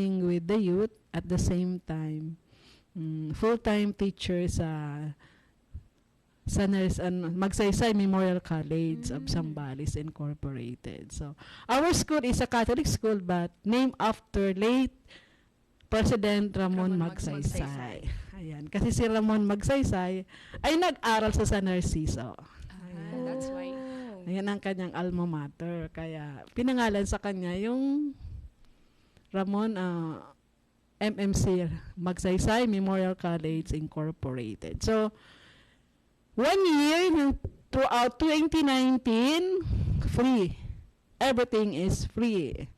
with the youth at the same time. Full-time teacher sa Magsaysay Memorial College of Zambales Incorporated. So, our school is a Catholic school but named after late President Ramon Magsaysay. Ayan. Kasi si Ramon Magsaysay ay nag-aral sa San Narciso. That's why. Ayan ang kanyang alma mater. Kaya pinangalan sa kanya yung Ramon MMC Magsaysay Memorial College Incorporated. So, 1 year throughout 2019, free. Everything is free.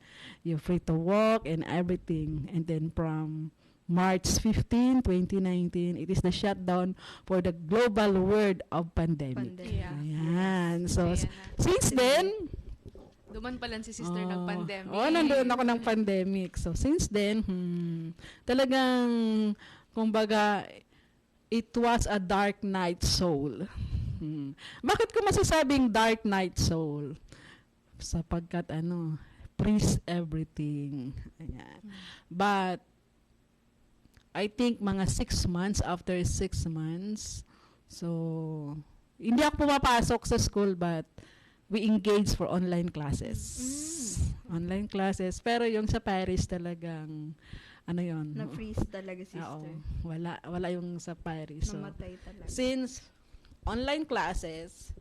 You're free to walk and everything. And then from March 15, 2019, it is the shutdown for the global world of pandemic. Yeah. Ayan. So, Ayan na. since then, Duman pa lang si sister ng pandemic. nandoon ako ng pandemic. So, since then, talagang, kumbaga, it was a dark night soul. Bakit ko masasabing dark night soul? Sapagkat priest everything. Ayan. But, I think mga 6 months, after 6 months, so, hindi ako pumapasok sa school but we engage for online classes. Online classes. Pero yung sa Paris talagang, yun? Na-freeze talaga, sister. Oo. Wala yung sa Paris. So, Namatay talaga. since online classes,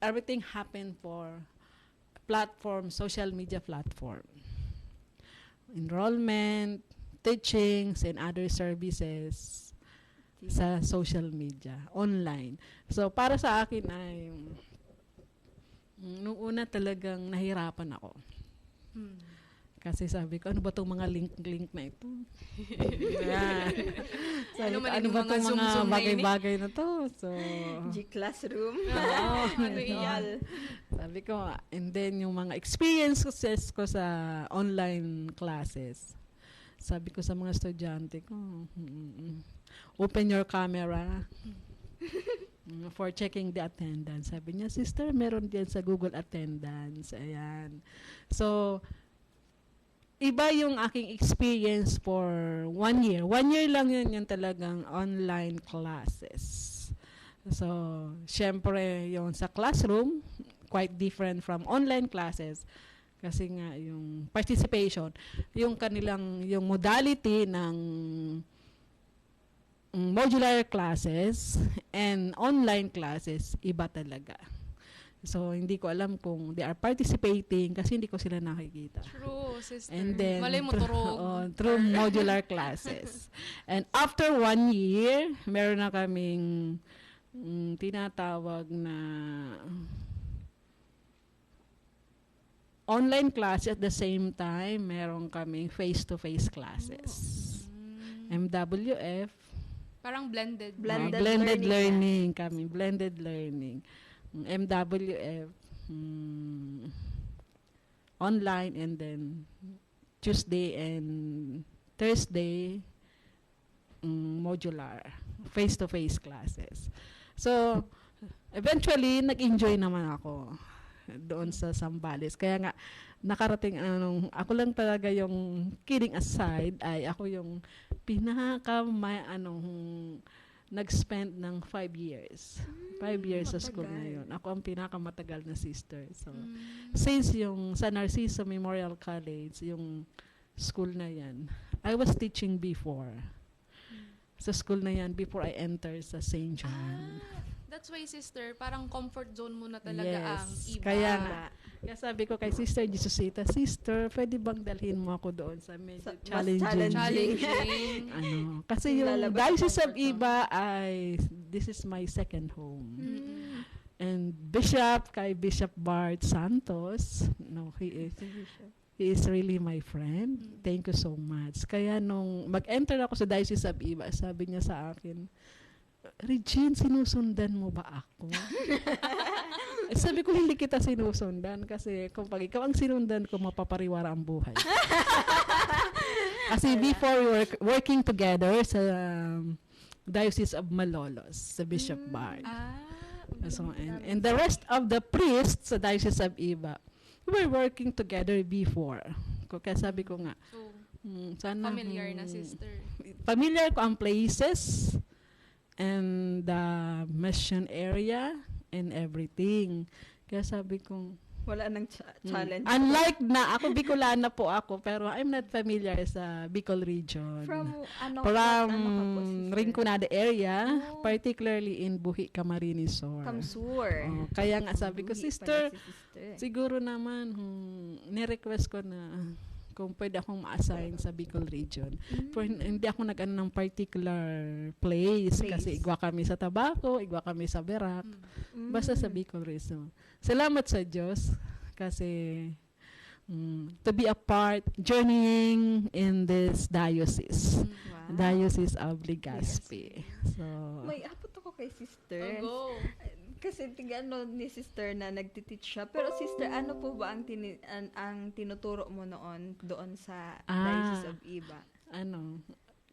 everything happened for social media platform. Enrollment, teachings, and other services sa social media, online. So, para sa akin ay, nung una talagang nahirapan ako. Kasi sabi ko, ano ba itong mga link na ito? Sabi ko, ano ba itong mga bagay-bagay na to? So, G-Classroom. Sabi ko, and then yung mga experiences ko sa online classes, sabi ko sa mga estudyante ko, open your camera for checking the attendance. Sabi niya, sister, meron diyan sa Google Attendance. Ayan. So, iba yung aking experience for 1 year. 1 year lang yun yung talagang online classes. So, syempre, yung sa classroom, quite different from online classes. Kasi nga, yung participation, yung modality ng modular classes and online classes, iba talaga. So, hindi ko alam kung they are participating kasi hindi ko sila nakikita. True, sister. And then, Malay mo turog. through modular classes. And after 1 year, meron na kaming tinatawag na online class at the same time, meron kaming face-to-face classes. MWF. Parang blended. Blended learning kami. Blended learning. MWF. Online and then Tuesday and Thursday modular. Face-to-face classes. So, eventually, nag-enjoy naman ako doon sa Zambales. Kaya nga, nakarating, ako lang talaga yung kidding aside, ay ako yung nag-spend ng 5 years. 5 years sa school na yun. Ako ang pinakamatagal na sister. So, since yung San Narciso Memorial College, yung school na yan, I was teaching before. Sa school na yan, before I enter sa St. John. That's why, sister, parang comfort zone mo na talaga ang iba. Kaya nga. Kaya sabi ko kay Sister Jesusita, sister, pwede bang dalhin mo ako doon sa medyo challenging? Kasi yung Diocese of Iba this is my second home. And kay Bishop Bart Santos, he is really my friend. Thank you so much. Kaya nung mag-enter ako sa Diocese of Iba, sabi niya sa akin, Regine, sinusundan mo ba ako? Sabi ko, hindi kita sinusundan kasi kung pag ikaw ang sinundan ko, mapapariwara ang buhay. Kasi before we were working together sa Diocese of Malolos, sa Bishop Bart. So, and the rest of the priests sa Diocese of Iba, we were working together before. Kaya sabi ko nga, Sana Familiar na, sister. familiar ko ang places and the mission area and everything. Kaya sabi ko, Wala nang challenge. unlike na ako, Bicolana po ako, pero I'm not familiar sa Bicol region. From ano From ka po, sister? Rinconada area, Oh. particularly in Buhi, Camarines Sur. Kamsur. Oh, kaya nga sabi ko, Buhi sister, pala si sister. siguro naman, ni-request ko na kung pwede akong ma-assign sa Bicol region. Pero hindi ako nag-ano ng particular place. Kasi igwa kami sa Tabaco, igwa kami sa Berak. Basta sa Bicol region. Salamat sa Diyos kasi to be a part, journeying in this diocese. Wow. Diocese of Legazpi. So, May abot ako kay sister. Go. Kasi tigano ni sister na nagtiteach siya. Pero sister, ano po ba ang tinuturo mo noon doon sa Diocese of Iba?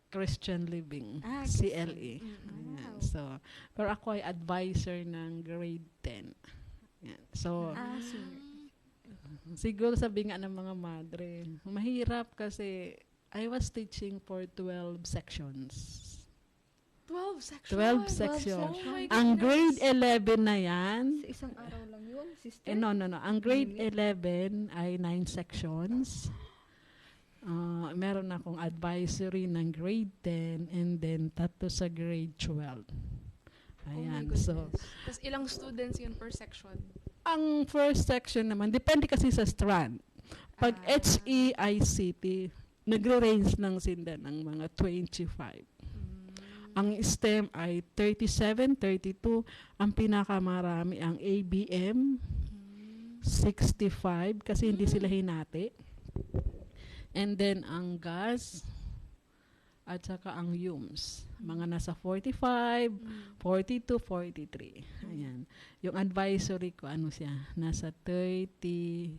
Christian Living, Christian. CLE. Wow. Ayan. So, pero ako ay advisor ng grade 10. Ayan. So, siguro sabi nga ng mga madre, mahirap kasi I was teaching for 12 sections. 12 sections. 12 sections. Oh my Ang goodness. grade 11 na yan, Sa isang araw lang yun, sister? no. Ang grade 11 ay 9 sections. Meron akong advisory ng grade 10 and then 3 sa grade 12. Ayan. So, Tapos ilang students yun per section? ang first section naman, depende kasi sa strand. Pag HEICT, nagre-range lang sila ng mga 25. Ang STEM ay 37, 32. Ang pinakamarami ang ABM, 65 kasi hindi sila hinati. And then ang gas at saka ang UMS, mga nasa 45, 42, 43. Ayan. Yung advisory ko, nasa 37.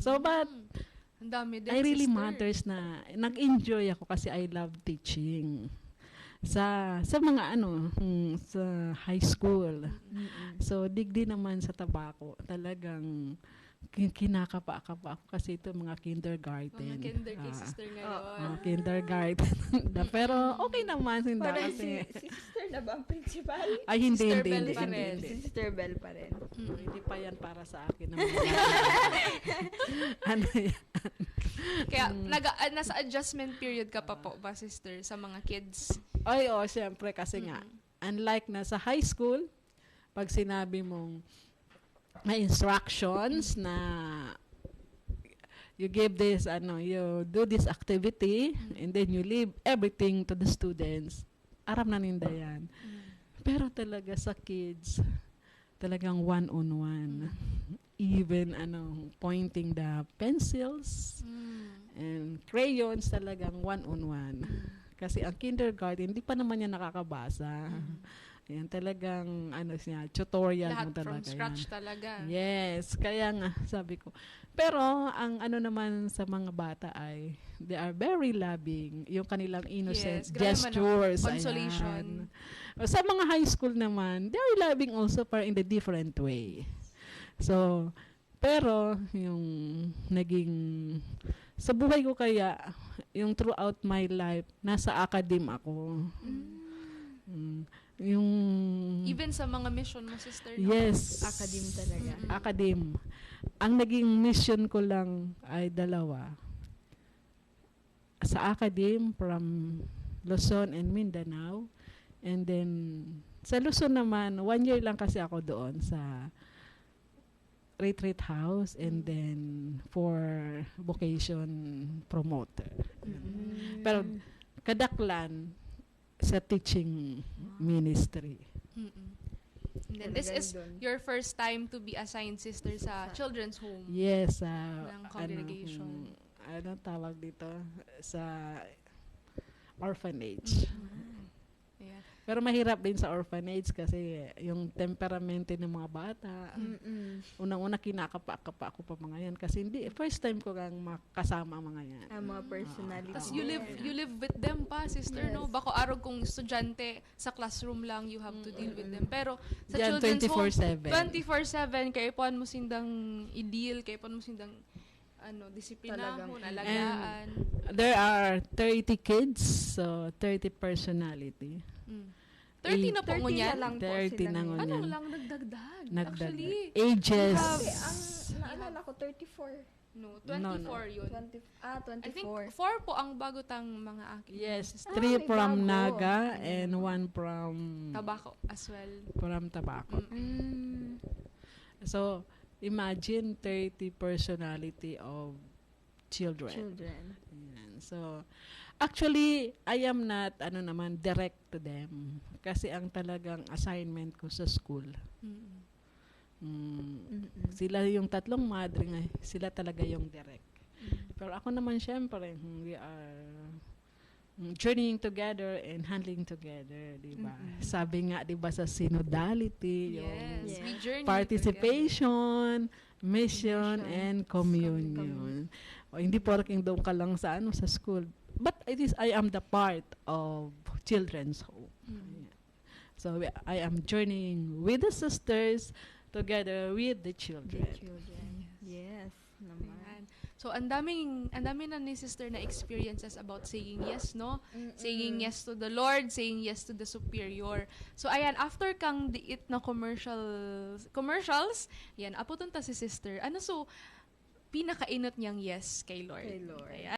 So, but Ang dami din, I really sister. matters na nag-enjoy ako kasi I love teaching. Sa mga sa high school. So, digdi naman sa Tabaco, talagang kinakapa-kapa ako kasi ito mga kindergarten. Mga kinder kay sister ngayon. Kindergarten. Pero okay naman, hindi Parang kasi. si sister na ba ang principal? Ay, hindi. Sister Bell pa rin. Hindi. Si Sister Bell pa rin. Hindi pa yan para sa akin. Ano yan? Kaya nasa adjustment period ka pa po ba, sister, sa mga kids? Ay, syempre kasi nga, unlike na sa high school, pag sinabi mong may instructions na you give this, you do this activity, and then you leave everything to the students, aram na ninda yan. Pero talaga sa kids, talagang one-on-one. Even, pointing the pencils and crayons, talagang one-on-one. Kasi ang kindergarten, hindi pa naman yan nakakabasa. Yan, talagang, tutorial Lahat mo talaga from scratch yan. talaga. Yes, kaya nga, sabi ko. Pero, ang naman sa mga bata ay, they are very loving. Yung kanilang innocent Yes, grabe gestures. consolation. Ayan. Sa mga high school naman, they are loving also but in a different way. So, pero, yung naging, sa buhay ko kaya, yung throughout my life, nasa academe ako. Yung Even sa mga mission mo, sister, no? yes, Academe talaga. academe. Ang naging mission ko lang ay 2. Sa academe from Luzon and Mindanao. And then sa Luzon naman, 1 year lang kasi ako doon sa retreat house and then for vocation promoter. Pero kadaklan sa teaching ministry. And then this is your first time to be assigned, sister, sa children's home. Yes, Ng congregation. Anong tawag dito? Sa orphanage. Yeah. Pero mahirap din sa orphanage kasi yung temperamento ng mga bata. Unang-una kinakapa-kapa ako pa mga yan kasi hindi first time ko kang makasama ang mga yan. Ang mga personality. Tapos you live with them pa, sister, no? Bako arog kung estudyante sa classroom lang, you have to deal with them. Pero sa Diyan, children's home, 24/7. 24/7, kaya ipuan mo sindang i-deal, kaya ipuan mo sindang disiplinahon, Talagang- alagaan. There are 30 kids, so 30 personality. 30 na po 30 ngunyan. na lang po 30 sila na ngayon. Ano ngunyan. lang nagdagdag? Nagdagdag. Actually, Ages. Kasi ang naalala ko, 34. no, No, 24 yun. 24. I think 4 po ang bagotang mga aking Yes, sister. 3 may from bago. Naga and 1 Tabako as well. from Tabaco. Mm. So, imagine 30 personality of children. Children. Yan. So, actually, I am not, direct to them. Kasi ang talagang assignment ko sa school, sila yung tatlong madre nga, sila talaga yung direct. Pero ako naman, syempre, we are journeying together and handling together, di ba? Sabi nga, di ba, sa synodality, yung Yes, Yeah. we journey participation, mission, and communion. O, hindi porking doon ka lang sa school. But I am the part of children's home. together. So I am journeying with the sisters together with the The children. children. Yes. Naman. Ayan. So, ang dami na ni sister na experiences about saying yes, no? Saying yes to the Lord, saying yes to the superior. So, ayan, after kang diit na commercials, yan, aputon ta si sister. Ano so, pinakainot niyang yes kay Lord. Kay Lord. Ayan.